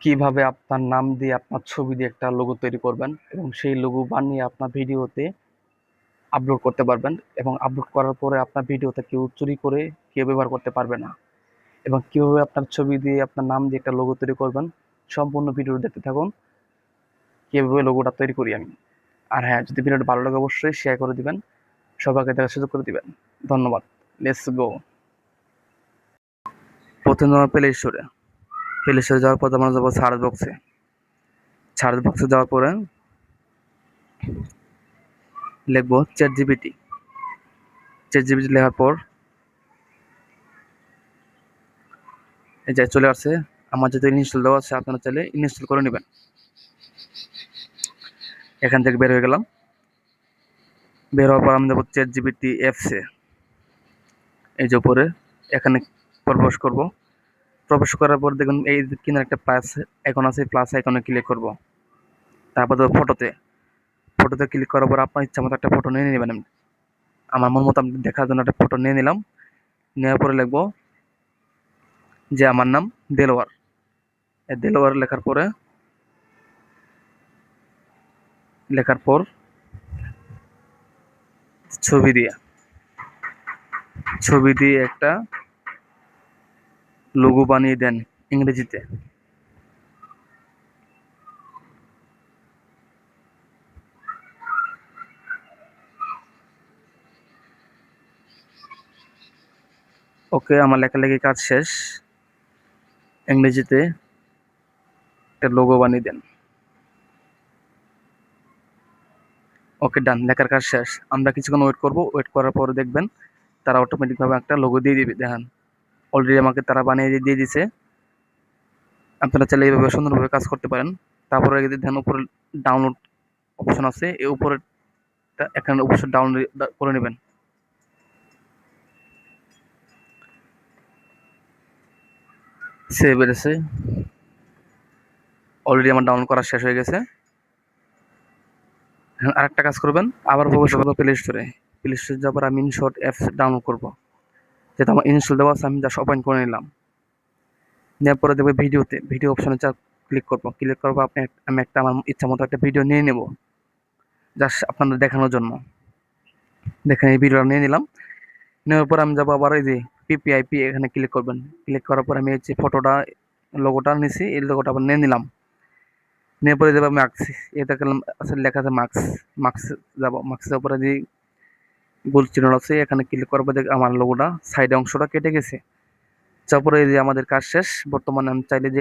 কিভাবে আপনার নাম দিয়ে আপনার ছবি দিয়ে একটা লোগো তৈরি করবেন এবং সেই লোগো বানিয়ে আপনার ভিডিওতে আপলোড করতে পারবেন এবং আপলোড করার পরে আপনার ভিডিওতে কেউ চুরি করে কেউ ব্যবহার করতে পারবে না। এবং কিভাবে আপনার ছবি দিয়ে আপনার নাম দিয়ে একটা লোগো তৈরি করবেন, সম্পূর্ণ ভিডিও দেখতে থাকুন কিভাবে লোগোটা তৈরি করি আমি। আর হ্যাঁ, যদি ভিডিওটা ভালো লাগে অবশ্যই শেয়ার করে দিবেন, সবাইকে দেখার সুযোগ করে দিবেন। ধন্যবাদ। Let's go. প্রথমে আমার প্লে স্টোরে যাওয়ার পর আমরা যাবো সার্চ বক্সে যাওয়ার পরে লিখবো চ্যাট জিপিটি লেখার পর এই যে চলে আসছে। আমার যেহেতু ইনস্টল দেওয়া আছে, আপনারা চাইলে ইনস্টল করে নেবেন। এখান থেকে বের হয়ে গেলাম। বের হওয়ার পর আমি যাবো চ্যাট জিপিটি অ্যাপসে। এই যে উপরে এখানে প্রবেশ করব। প্রবেশ করার পর দেখুন এই কিনারে একটা প্লাস আইকন আছে, প্লাস আইকনে ক্লিক করব। তারপর তো ফটোতে ক্লিক করার পর আপনার ইচ্ছা মতো একটা ফটো নিয়ে নেবেন। আমার মন মতো আমি দেখার জন্য একটা ফটো নিয়ে নিলাম। নেওয়ার পরে লিখবো যে আমার নাম দেলোয়ার। দেলোয়ার লেখার পর ছবি দিয়ে একটা লোগো বানিয়ে দেন ইংরেজিতে। ওকে, আমার লেখালেখি কাজ শেষ। ইংরেজিতে একটা লোগো বানিয়ে দেন। ওকে, ডান। লেখার কাজ শেষ। আমরা কিছুক্ষণ ওয়েট করব। ওয়েট করার পরে দেখবেন তারা অটোমেটিকভাবে একটা লোগো দিয়ে দিবে। দেখেন, অলরেডি আমাকে তারা বানিয়ে দিয়ে দিছে। আপনারা চাইলে এইভাবে সুন্দরভাবে কাজ করতে পারেন। তারপরে যদি দেখেন উপরে ডাউনলোড অপশন আছে, এই উপরে এখানে অবশ্যই ডাউনলোড করে নেবেন। সেভ এসে অলরেডি আমার ডাউনলোড করা শেষ হয়ে গেছে। এখন আরেকটা কাজ করবেন, আবার প্রবেশ করবো প্লে স্টোরে যাওয়ার পর আমি ইনশর্ট অ্যাপস ডাউনলোড করবো। যেটা আমার ইনস্টল দেওয়া আছে আমি জাস্ট ওপেন করে নিলাম। নেওয়ার পরে দেখবে ভিডিও অপশনে ক্লিক করবো। ক্লিক করবো আমি একটা আমার ইচ্ছা মতো একটা ভিডিও নিয়ে নেব, জাস্ট আপনাদের দেখানোর জন্য। দেখেন এই ভিডিওটা নিয়ে নিলাম। নেওয়ার পর আমি যাবো আবার এই যে পিপিআইপি, এখানে ক্লিক করবেন। ক্লিক করার পর আমি হচ্ছে লোগোটা নিছি, এই লোগোটা আবার নিয়ে নিলাম। নেওয়ার পরে যাবো মার্কস। এটা গেলাম, আসলে লেখা আছে মার্কস যাবো। মার্কসের উপরে যে গোল চিহ্ন আছে এখানে ক্লিক করবো। দেখ আমার লোগোটা সাইড অংশটা কেটে গেছে। তারপরে এই যে আমাদের কাজ শেষ। বর্তমানে আমি চাইলে যে